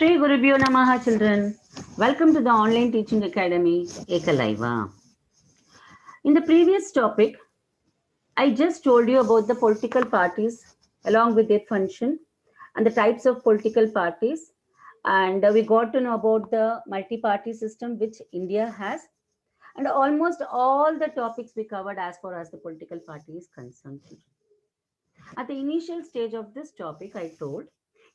Shri Gurubhyo Namaha, children. Welcome to the online teaching academy, Ekalaiva. In the previous topic, I just told you about the political parties along with their function and the types of political parties. And we got to know about the multi-party system which India has. And almost all the topics we covered as far as the political party is concerned. At the initial stage of this topic, I told,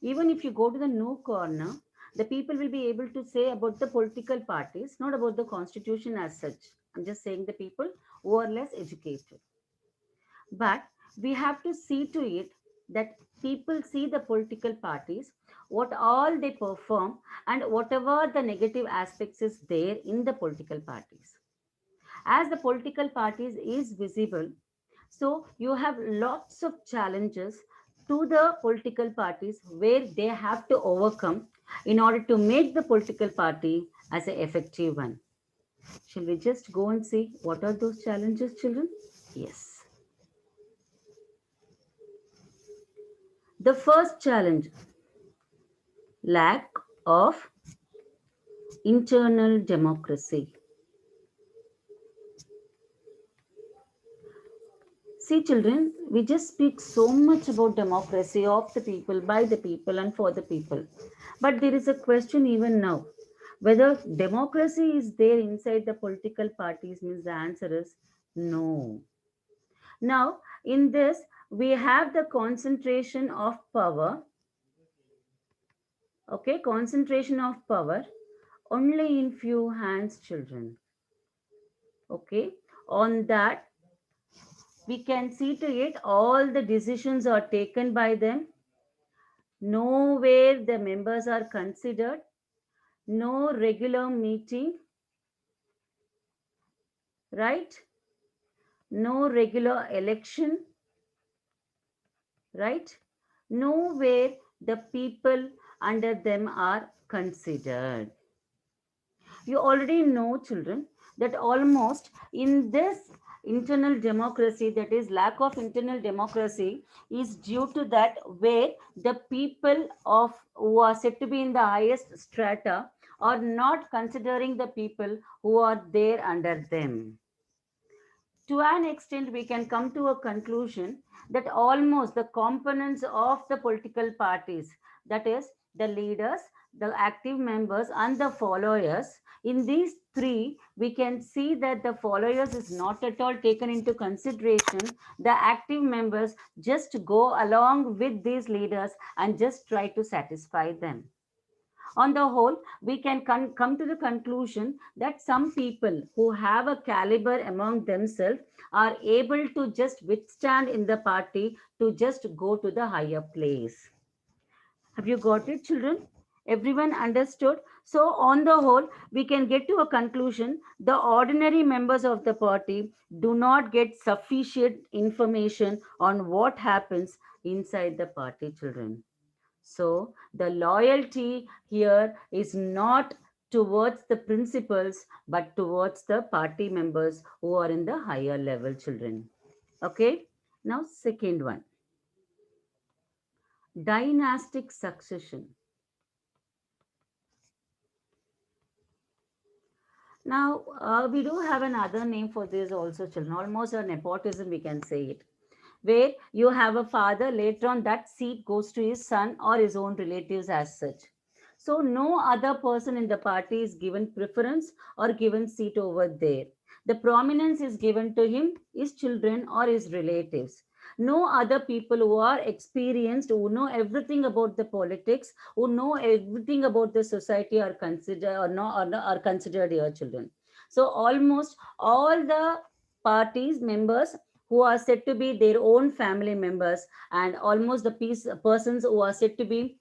even if you go to the no corner, the people will be able to say about the political parties, not about the constitution as such. I'm just saying the people who are less educated. But we have to see to it that people see the political parties, what all they perform, and whatever the negative aspects is there in the political parties. As the political parties is visible, so you have lots of challenges to the political parties where they have to overcome in order to make the political party as an effective one. Shall we just go and see what are those challenges, children? Yes. The first challenge, lack of internal democracy. See, children, we just speak so much about democracy of the people, by the people, and for the people. But there is a question even now whether democracy is there inside the political parties. Means the answer is no. Now, in this, we have the concentration of power. Okay, concentration of power only in few hands, children. Okay, on that we can see to it all the decisions are taken by them. Nowhere the members are considered. No regular meeting, right? No regular election, right? Nowhere the people under them are considered. You already know, children, that almost in this internal democracy, that is lack of internal democracy, is due to that where the people of who are said to be in the highest strata are not considering the people who are there under them. To an extent, we can come to a conclusion that almost the components of the political parties, that is, the leaders, the active members, and the followers, in these three, we can see that the followers is not at all taken into consideration. The active members just go along with these leaders and just try to satisfy them. On the whole, we can come to the conclusion that some people who have a caliber among themselves are able to just withstand in the party to just go to the higher place. Have you got it, children? Everyone understood? So, on the whole, we can get to a conclusion the ordinary members of the party do not get sufficient information on what happens inside the party, children. So the loyalty here is not towards the principals, but towards the party members who are in the higher level, children. Okay. Now, second one, dynastic succession. Now, we do have another name for this also, children. Almost a nepotism, we can say it, where you have a father, later on that seat goes to his son or his own relatives as such. So no other person in the party is given preference or given seat over there. The prominence is given to him, his children or his relatives. No other people who are experienced, who know everything about the politics, who know everything about the society are considered or not, are considered your children. So almost all the parties members who are said to be their own family members, and almost the persons who are said to be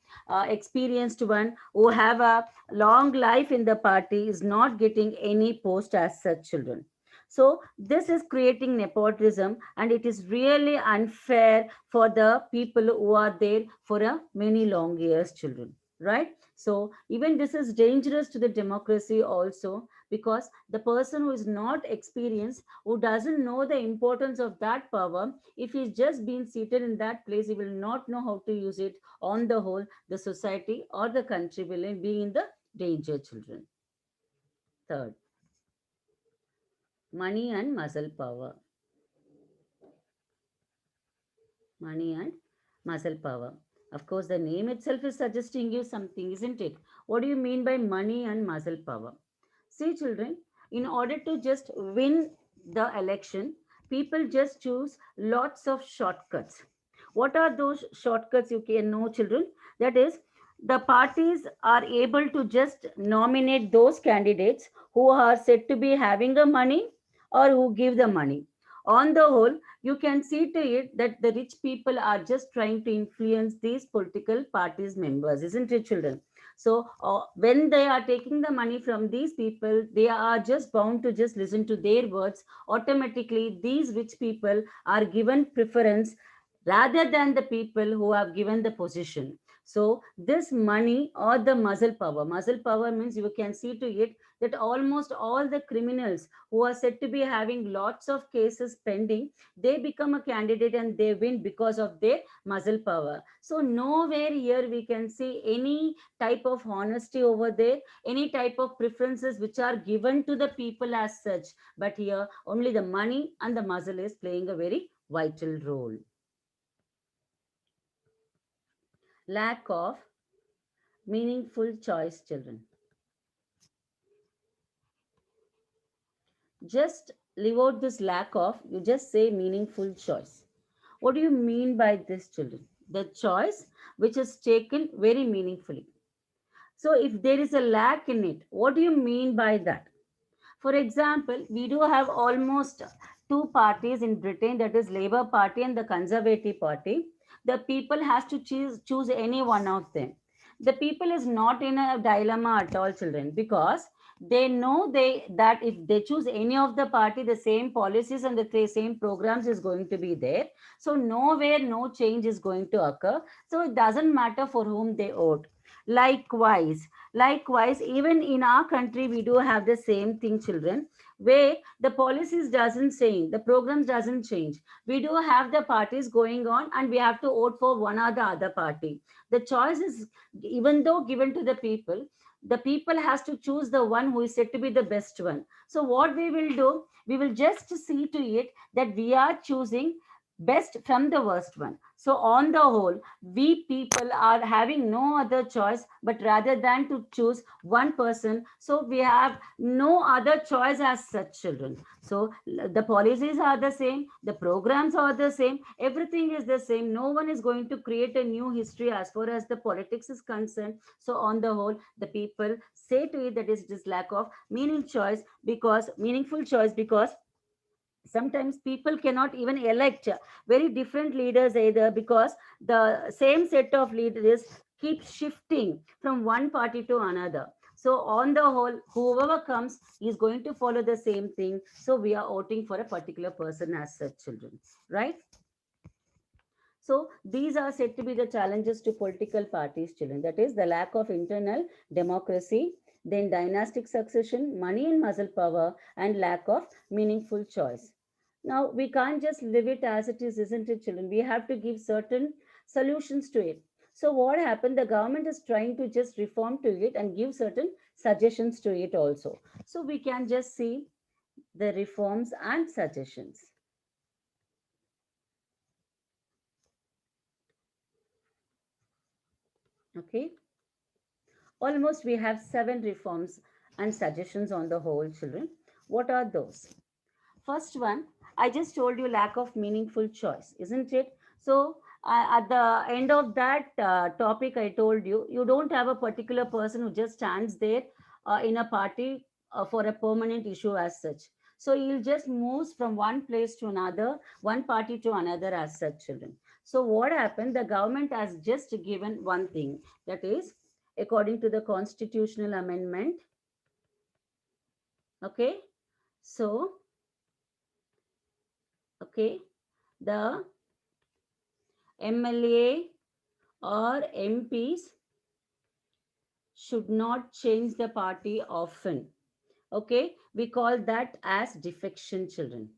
experienced one, who have a long life in the party, is not getting any post as such, children. So this is creating nepotism, and it is really unfair for the people who are there for a many long years, children, right? So even this is dangerous to the democracy also, because the person who is not experienced, who doesn't know the importance of that power, if he's just been seated in that place, he will not know how to use it. On the whole, the society or the country will be in the danger, children. Third, money and muscle power. Money and muscle power. Of course, the name itself is suggesting you something, isn't it? What do you mean by money and muscle power? See, children, in order to just win the election, people just choose lots of shortcuts. What are those shortcuts you can know, children? That is, the parties are able to just nominate those candidates who are said to be having the money or who give the money. On the whole, you can see to it that the rich people are just trying to influence these political parties members, isn't it, children? So when they are taking the money from these people, they are just bound to just listen to their words. Automatically, these rich people are given preference rather than the people who have given the position. So this money or the muscle power means you can see to it that almost all the criminals who are said to be having lots of cases pending, they become a candidate and they win because of their muscle power. So nowhere here we can see any type of honesty over there, any type of preferences which are given to the people as such. But here only the money and the muscle is playing a very vital role. Lack of meaningful choice, children. Just leave out this lack of, you just say meaningful choice. What do you mean by this, children? The choice which is taken very meaningfully. So if there is a lack in it, what do you mean by that? For example, we do have almost two parties in Britain, that is Labour Party and the Conservative Party. The people has to choose any one of them. The people is not in a dilemma at all, children, because they know that if they choose any of the party, the same policies and the same programs is going to be there. So nowhere no change is going to occur. So it doesn't matter for whom they vote. Likewise, even in our country, we do have the same thing, children, where the policies doesn't change, the programs doesn't change. We do have the parties going on, and we have to vote for one or the other party. The choice is, even though given to the people has to choose the one who is said to be the best one. So what we will do, we will just see to it that we are choosing best from the worst one. So on the whole, we people are having no other choice but rather than to choose one person. So we have no other choice as such, children. So the policies are the same, the programs are the same, everything is the same. No one is going to create a new history as far as the politics is concerned. So on the whole, the people say to it that is this lack of meaningful choice, because sometimes people cannot even elect very different leaders either, because the same set of leaders keep shifting from one party to another. So on the whole, whoever comes is going to follow the same thing. So we are voting for a particular person as such, children, right? So these are said to be the challenges to political parties, children. That is the lack of internal democracy, then dynastic succession, money and muscle power, and lack of meaningful choice. Now we can't just leave it as it is, isn't it, children? We have to give certain solutions to it. So what happened? The government is trying to just reform to it and give certain suggestions to it also. So we can just see the reforms and suggestions. Okay. Almost we have seven reforms and suggestions on the whole, children. What are those? First one, I just told you lack of meaningful choice, isn't it? So at the end of that topic, I told you, you don't have a particular person who just stands there in a party for a permanent issue as such. So you'll just moves from one place to another, one party to another as such, children. So what happened? The government has just given one thing, that is, according to the constitutional amendment. Okay. So, okay, the MLA or MPs should not change the party often. Okay, we call that as defection, children.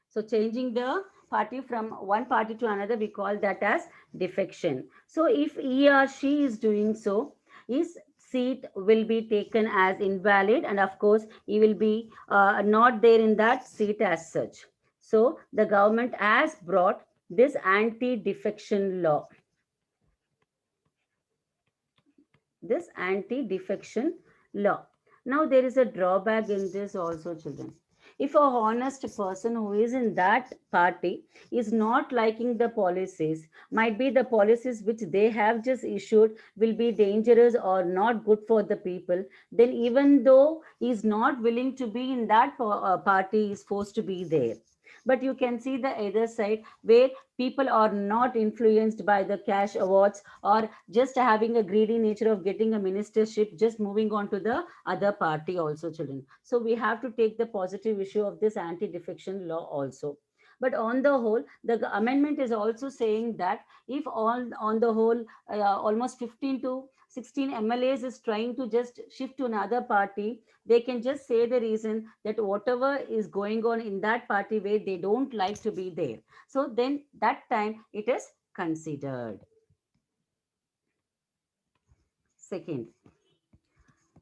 So changing the party from one party to another, we call that as defection. So if he or she is doing so, his seat will be taken as invalid, and of course, he will be not there in that seat as such. So the government has brought this anti-defection law. This anti-defection law. Now there is a drawback in this also, children. If a honest person who is in that party is not liking the policies, might be the policies which they have just issued will be dangerous or not good for the people, then even though he is not willing to be in that party, he is forced to be there. But you can see the other side where people are not influenced by the cash awards or just having a greedy nature of getting a ministership, just moving on to the other party also, children. So we have to take the positive issue of this anti-defection law also. But on the whole, the amendment is also saying that if all on the whole almost 15 to 16 MLAs is trying to just shift to another party, they can just say the reason that whatever is going on in that party where they don't like to be there, so then that time it is considered. Second,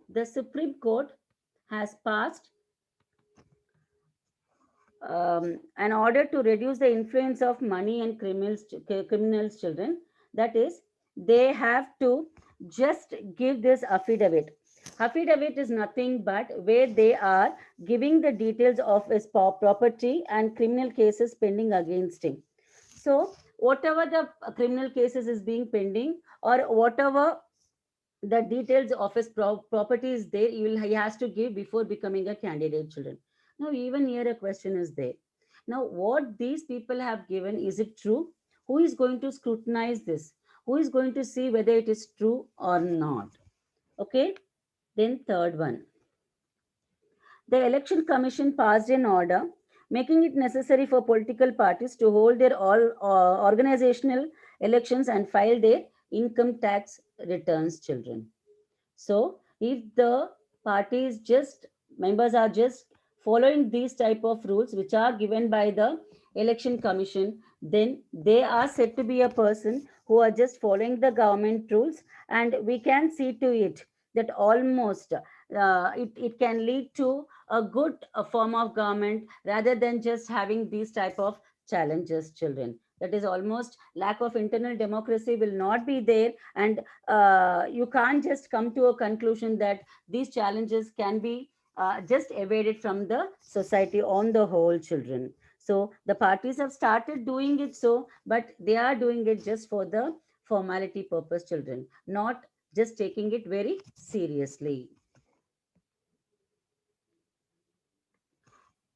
the Supreme Court has passed an order to reduce the influence of money and criminals children. That is, they have to just give this affidavit. Affidavit is nothing but where they are giving the details of his property and criminal cases pending against him. So whatever the criminal cases is being pending, or whatever the details of his property is there, he has to give before becoming a candidate, children. Now even here a question is there. Now what these people have given, is it true? Who is going to scrutinize this? Who is going to see whether it is true or not? Okay. Then third one, the election commission passed an order making it necessary for political parties to hold their all organizational elections and file their income tax returns, children. So if the parties just members are just following these type of rules which are given by the election commission, then they are said to be a person who are just following the government rules, and we can see to it that almost it can lead to a good form of government rather than just having these type of challenges, children. That is almost lack of internal democracy will not be there, and you can't just come to a conclusion that these challenges can be just evaded from the society on the whole, children. So the parties have started doing it, so but they are doing it just for the formality purpose, children, not just taking it very seriously.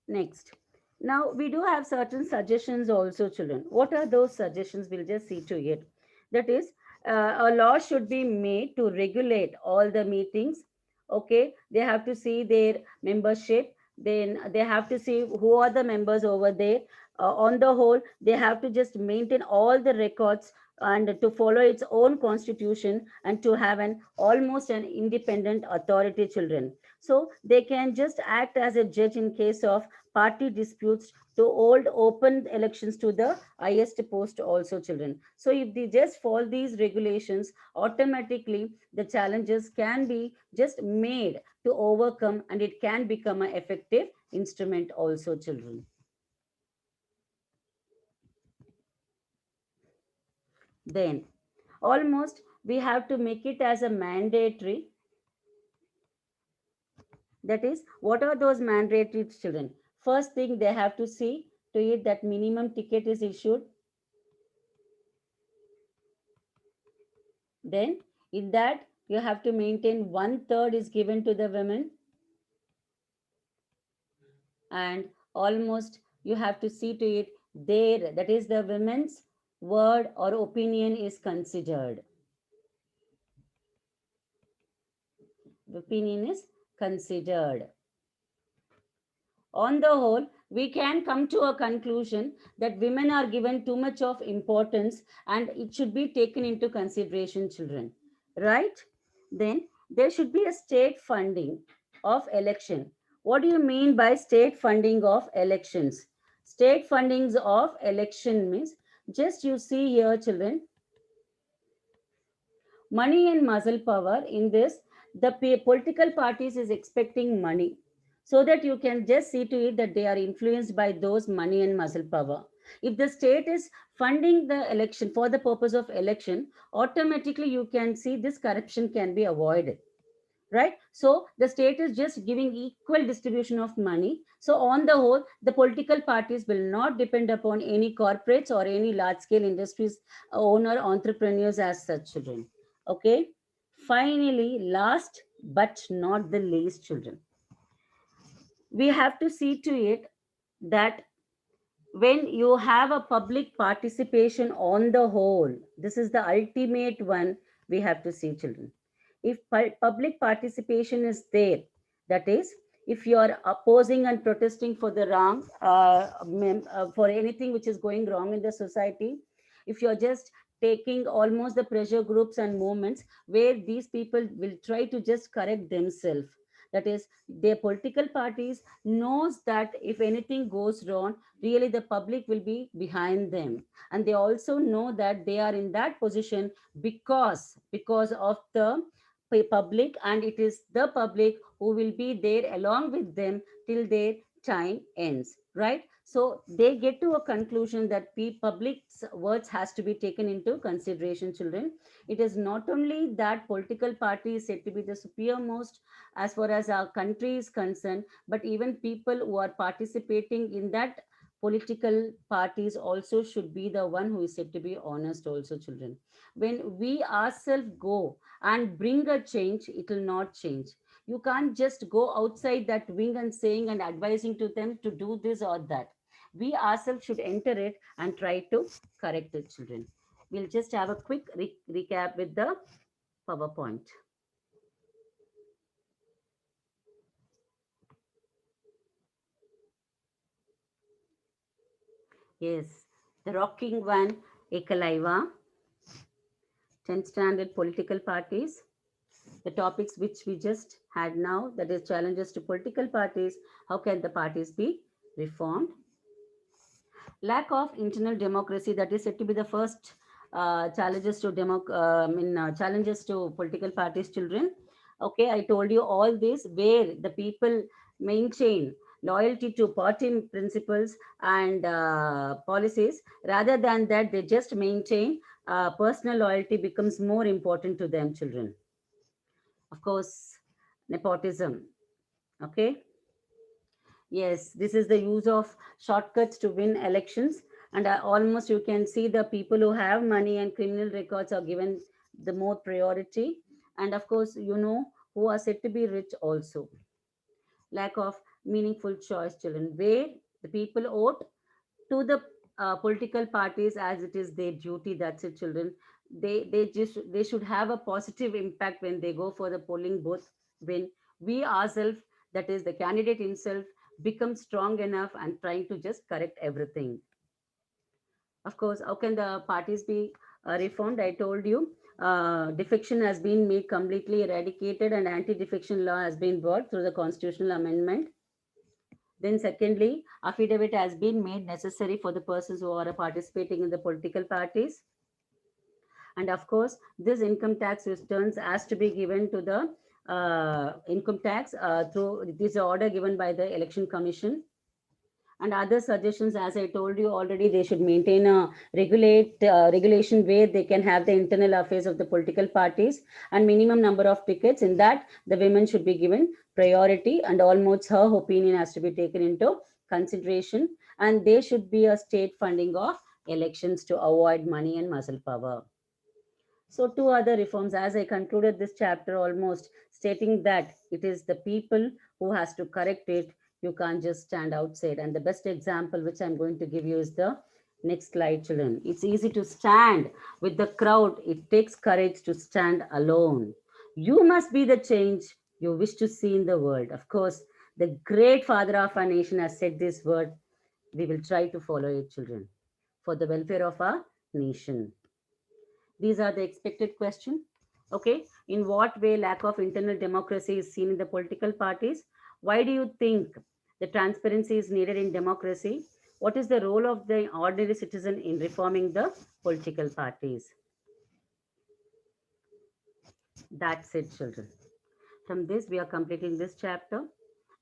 Next, now we do have certain suggestions also, children. What are those suggestions? We'll just see to it. That is, a law should be made to regulate all the meetings. Okay, they have to see their membership. Then they have to see who are the members over there. On the whole, they have to just maintain all the records and to follow its own constitution and to have an almost an independent authority, children. So they can just act as a judge in case of party disputes, to hold open elections to the highest post also, children. So if they just follow these regulations, automatically the challenges can be just made to overcome, and it can become an effective instrument also, children. Then almost we have to make it as a mandatory. That is, what are those mandatory, children? First thing, they have to see to it that minimum ticket is issued. Then in that you have to maintain one third is given to the women, and almost you have to see to it there, that is the women's word or opinion is considered. Opinion is considered. On the whole, we can come to a conclusion that women are given too much of importance and it should be taken into consideration, children. Right? Then there should be a state funding of election. What do you mean by state funding of elections? State fundings of election means, just you see here children, money and muscle power in this, the political parties is expecting money, so that you can just see to it that they are influenced by those money and muscle power. If the state is funding the election for the purpose of election, automatically you can see this corruption can be avoided, right? So the state is just giving equal distribution of money, so on the whole the political parties will not depend upon any corporates or any large scale industries owner entrepreneurs as such children. Okay, finally, last but not the least children, we have to see to it that when you have a public participation on the whole, this is the ultimate one we have to see children. If public participation is there, that is, if you are opposing and protesting for the wrong for anything which is going wrong in the society, if you are just taking almost the pressure groups and movements where these people will try to just correct themselves, that is, their political parties knows that if anything goes wrong, really the public will be behind them, and they also know that they are in that position because of the public, and it is the public who will be there along with them till their time ends, right? So they get to a conclusion that public's words has to be taken into consideration children. It is not only that political party is said to be the superiormost as far as our country is concerned, but even people who are participating in that political parties also should be the one who is said to be honest also children. When we ourselves go and bring a change, it will not change. You can't just go outside that wing and saying and advising to them to do this or that. We ourselves should enter it and try to correct it children. We'll just have a quick recap with the PowerPoint. Yes, the rocking one, Ekalaiva, 10th standard political parties, the topics which we just had now, that is challenges to political parties, how can the parties be reformed, lack of internal democracy, that is said to be the first challenges to challenges to political parties children. Okay, I told you all this, where the people maintain loyalty to party principles and policies, rather than that they just maintain personal loyalty becomes more important to them children. Of course, nepotism. Okay, yes, this is the use of shortcuts to win elections. And almost you can see the people who have money and criminal records are given the more priority. And of course, who are said to be rich also. Lack of meaningful choice, children, where the people vote to the political parties as it is their duty. That's it, children. They should have a positive impact when they go for the polling booth. When we ourselves, that is the candidate himself, become strong enough and trying to just correct everything. Of course, how can the parties be reformed? I told you. Defection has been made completely eradicated, and anti-defection law has been brought through the constitutional amendment. Then, secondly, affidavit has been made necessary for the persons who are participating in the political parties. And of course, this income tax returns has to be given to the income tax through this order given by the Election Commission. And other suggestions, as I told you already, they should maintain a regulation where they can have the internal affairs of the political parties and minimum number of tickets. In that, the women should be given priority, and almost her opinion has to be taken into consideration. And there should be a state funding of elections to avoid money and muscle power. So, two other reforms, as I concluded this chapter almost stating that it is the people who has to correct it. You can't just stand outside. And the best example which I'm going to give you is the next slide, children. It's easy to stand with the crowd. It takes courage to stand alone. You must be the change you wish to see in the world. Of course, the great father of our nation has said this word. We will try to follow it, children, for the welfare of our nation. These are the expected questions. Okay, in what way lack of internal democracy is seen in the political parties? Why do you think the transparency is needed in democracy? What is the role of the ordinary citizen in reforming the political parties? That's it, children. From this, we are completing this chapter.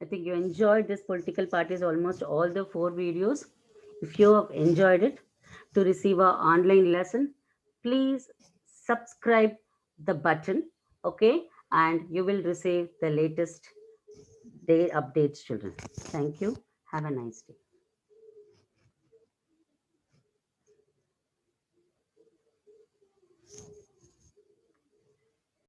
I think you enjoyed this political parties, almost all the 4 videos. If you have enjoyed it, to receive our online lesson, please subscribe the button, okay? And you will receive the latest day updates, children. Thank you. Have a nice day.